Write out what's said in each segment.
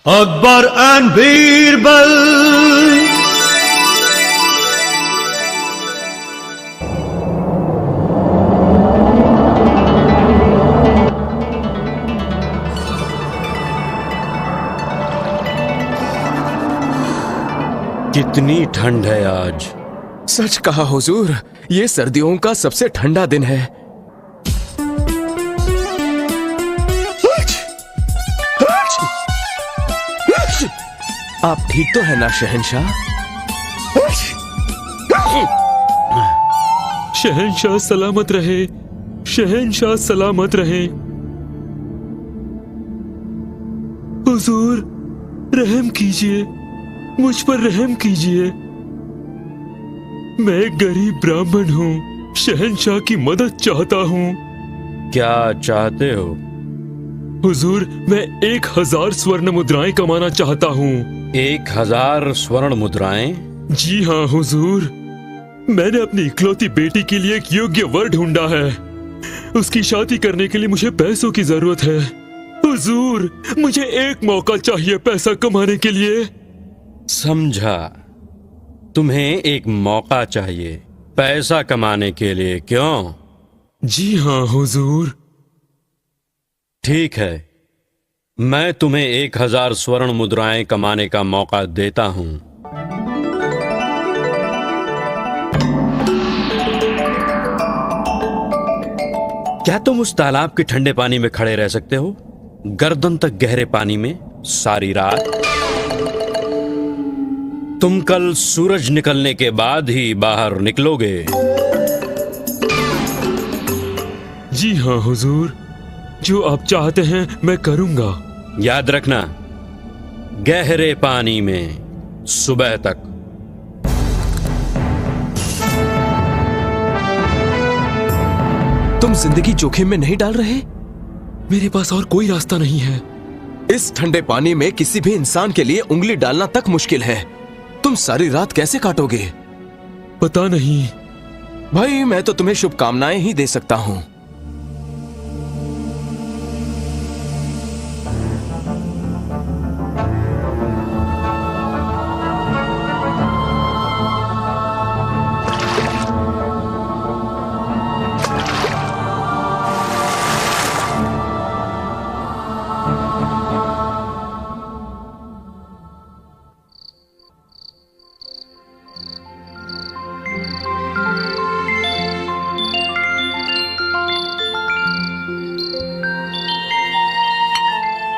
Akbar and Birbal. कितनी ठंड है आज। सच कहा हुजूर, ये सर्दियों का सबसे ठंडा दिन है। आप ठीक तो है ना शहंशाह? शहंशाह सलामत रहे, शहंशाह सलामत रहे। हुजूर रहम कीजिए, मुझ पर रहम कीजिए। मैं एक गरीब ब्राह्मण हूँ, शहंशाह की मदद चाहता हूँ। क्या चाहते हो? हुजूर मैं 1000 स्वर्ण मुद्राएं कमाना चाहता हूँ। 1000 स्वर्ण मुद्राएं? जी हाँ हुजूर, मैंने अपनी इकलौती बेटी के लिए एक योग्य वर ढूंढा है। उसकी शादी करने के लिए मुझे पैसों की जरूरत है। हुजूर मुझे एक मौका चाहिए पैसा कमाने के लिए। समझा, तुम्हें एक मौका चाहिए पैसा कमाने के लिए, क्यों? जी हाँ हुजूर। ठीक है, मैं तुम्हें 1000 स्वर्ण मुद्राएं कमाने का मौका देता हूं। क्या तुम उस तालाब के ठंडे पानी में खड़े रह सकते हो, गर्दन तक गहरे पानी में सारी रात? तुम कल सूरज निकलने के बाद ही बाहर निकलोगे। जी हाँ हुजूर, जो आप चाहते हैं मैं करूंगा। याद रखना, गहरे पानी में सुबह तक। तुम जिंदगी जोखिम में नहीं डाल रहे? मेरे पास और कोई रास्ता नहीं है। इस ठंडे पानी में किसी भी इंसान के लिए उंगली डालना तक मुश्किल है। तुम सारी रात कैसे काटोगे? पता नहीं। भाई मैं तो तुम्हें शुभकामनाएं ही दे सकता हूं।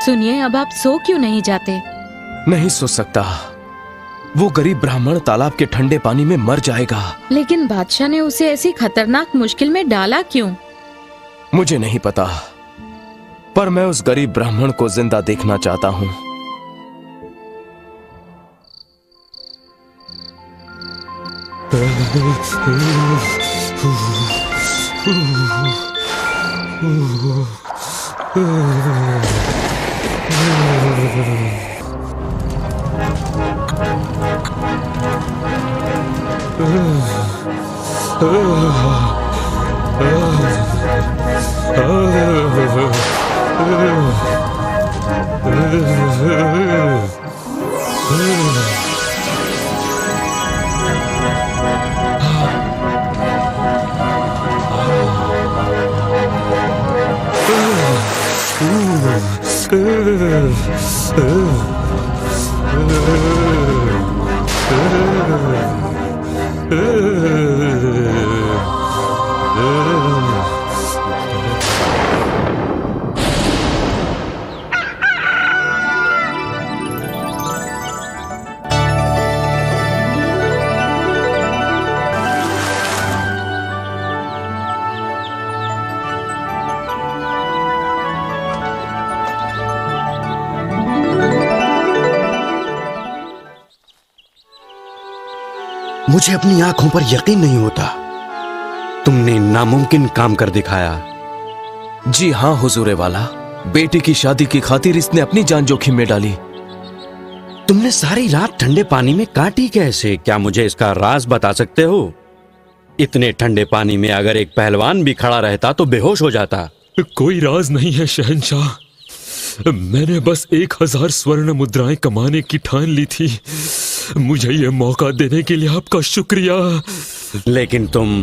सुनिए, अब आप सो क्यों नहीं जाते? नहीं सो सकता। वो गरीब ब्राह्मण तालाब के ठंडे पानी में मर जाएगा। लेकिन बादशाह ने उसे ऐसी खतरनाक मुश्किल में डाला क्यों? मुझे नहीं पता, पर मैं उस गरीब ब्राह्मण को जिंदा देखना चाहता हूँ। मुझे अपनी आंखों पर यकीन नहीं होता। तुमने नामुमकिन काम कर दिखाया। जी हाँ हुजूरे वाला, बेटी की शादी की खातिर इसने अपनी जान जोखिम में डाली। तुमने सारी रात ठंडे पानी में काटी कैसे? क्या मुझे इसका राज बता सकते हो? इतने ठंडे पानी में अगर एक पहलवान भी खड़ा रहता तो बेहोश हो जाता। कोई राज नहीं है शहंशाह, मैंने बस 1000 स्वर्ण मुद्राएं कमाने की ठान ली थी। मुझे ये मौका देने के लिए आपका शुक्रिया। लेकिन तुम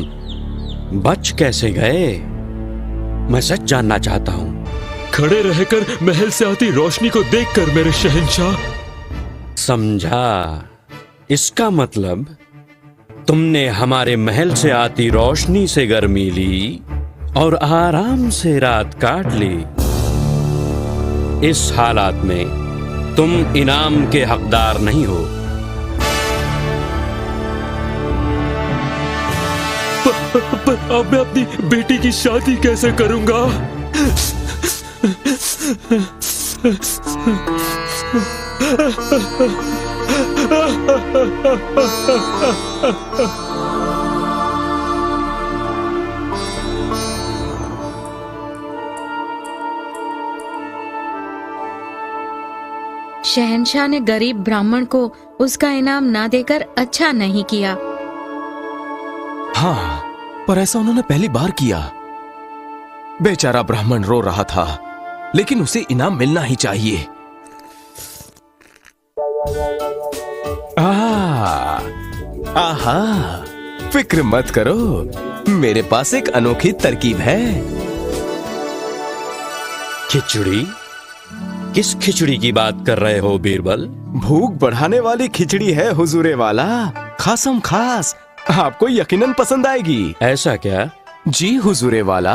बच कैसे गए? मैं सच जानना चाहता हूँ। खड़े रहकर महल से आती रोशनी को देखकर मेरे शहंशाह। समझा। इसका मतलब तुमने हमारे महल से आती रोशनी से गर्मी ली और आराम से रात काट ली। इस हालात में तुम इनाम के हकदार नहीं हो। पर अब मैं अपनी बेटी की शादी कैसे करूंगा? शहंशाह ने गरीब ब्राह्मण को उसका इनाम ना देकर अच्छा नहीं किया। हाँ, पर ऐसा उन्होंने पहली बार किया। बेचारा ब्राह्मण रो रहा था, लेकिन उसे इनाम मिलना ही चाहिए। आहा, फिक्र मत करो, मेरे पास एक अनोखी तरकीब है। खिचड़ी? किस खिचड़ी की बात कर रहे हो बीरबल? भूख बढ़ाने वाली खिचड़ी है हुजूरे वाला, खासम खास। आपको यकीनन पसंद आएगी। ऐसा क्या? जी हुजूरे वाला,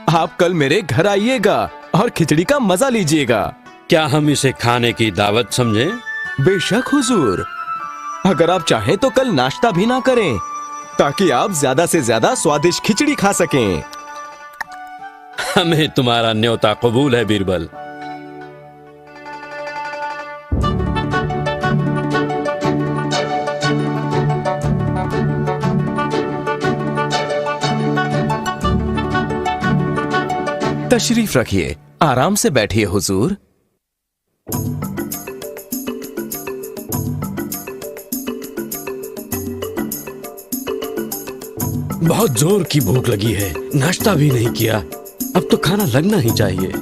आप कल मेरे घर आइएगा और खिचड़ी का मजा लीजिएगा। क्या हम इसे खाने की दावत समझें? बेशक हुजूर, अगर आप चाहें तो कल नाश्ता भी ना करें, ताकि आप ज्यादा से ज्यादा स्वादिष्ट खिचड़ी खा सकें। हमें तुम्हारा न्योता कबूल है बीरबल। तशरीफ रखिए, आराम से बैठिए हुजूर। बहुत जोर की भूख लगी है, नाश्ता भी नहीं किया। अब तो खाना लगना ही चाहिए।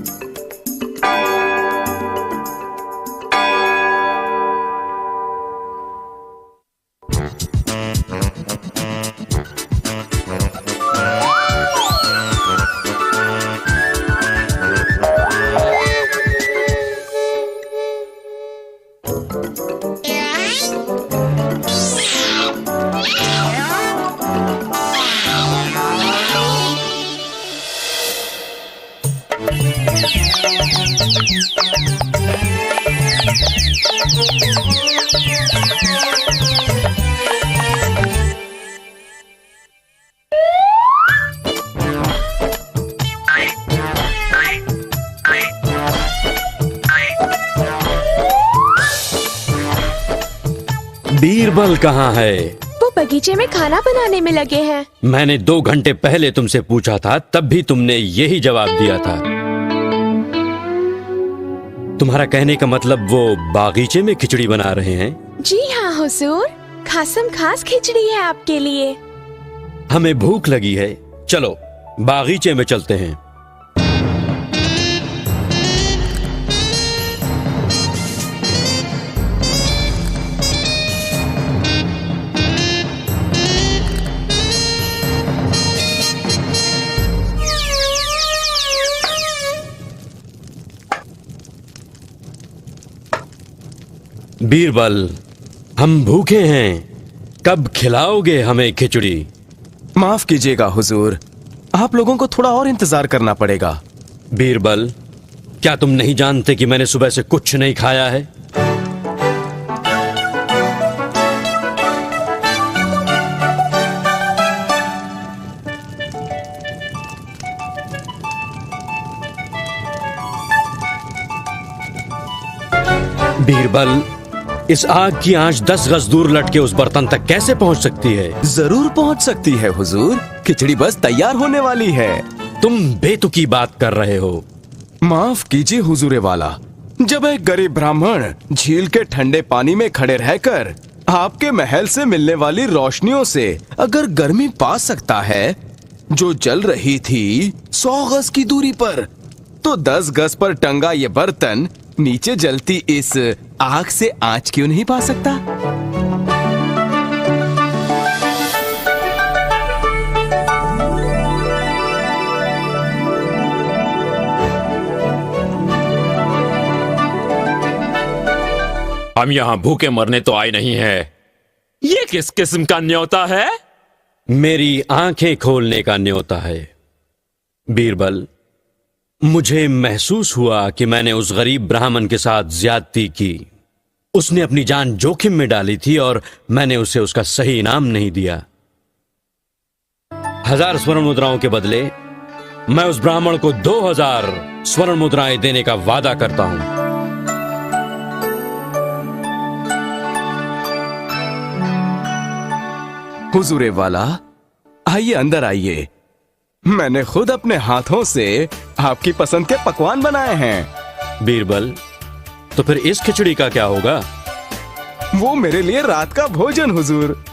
बीरबल कहाँ है? वो बगीचे में खाना बनाने में लगे हैं। मैंने 2 घंटे पहले तुमसे पूछा था, तब भी तुमने यही जवाब दिया था। तुम्हारा कहने का मतलब वो बागीचे में खिचड़ी बना रहे हैं? जी हाँ हुजूर, खासम खास खिचड़ी है आपके लिए। हमें भूख लगी है, चलो बागीचे में चलते हैं। बीरबल, हम भूखे हैं, कब खिलाओगे हमें खिचड़ी? माफ कीजिएगा हुजूर, आप लोगों को थोड़ा और इंतजार करना पड़ेगा। बीरबल, क्या तुम नहीं जानते कि मैंने सुबह से कुछ नहीं खाया है? बीरबल, इस आग की आंच 10 गज दूर लटके उस बर्तन तक कैसे पहुंच सकती है? जरूर पहुंच सकती है हुजूर, खिचड़ी बस तैयार होने वाली है। तुम बेतुकी बात कर रहे हो। माफ कीजिए हुजूरे वाला, जब एक गरीब ब्राह्मण झील के ठंडे पानी में खड़े रहकर आपके महल से मिलने वाली रोशनियों से अगर गर्मी पा सकता है जो जल रही थी 100 गज की दूरी पर, तो 10 गज पर टंगा ये बर्तन नीचे जलती इस आग से आंच क्यों नहीं पा सकता? हम यहाँ भूखे मरने तो आए नहीं है। ये किस किस्म का न्योता है? मेरी आंखें खोलने का न्योता है बीरबल। मुझे महसूस हुआ कि मैंने उस गरीब ब्राह्मण के साथ ज्यादती की। उसने अपनी जान जोखिम में डाली थी और मैंने उसे उसका सही इनाम नहीं दिया। 1000 स्वर्ण मुद्राओं के बदले मैं उस ब्राह्मण को 2000 स्वर्ण मुद्राएं देने का वादा करता हूं। हुजूरे वाला, आइए अंदर आइए। मैंने खुद अपने हाथों से आपकी पसंद के पकवान बनाए हैं। बीरबल, तो फिर इस खिचड़ी का क्या होगा? वो मेरे लिए रात का भोजन हुजूर।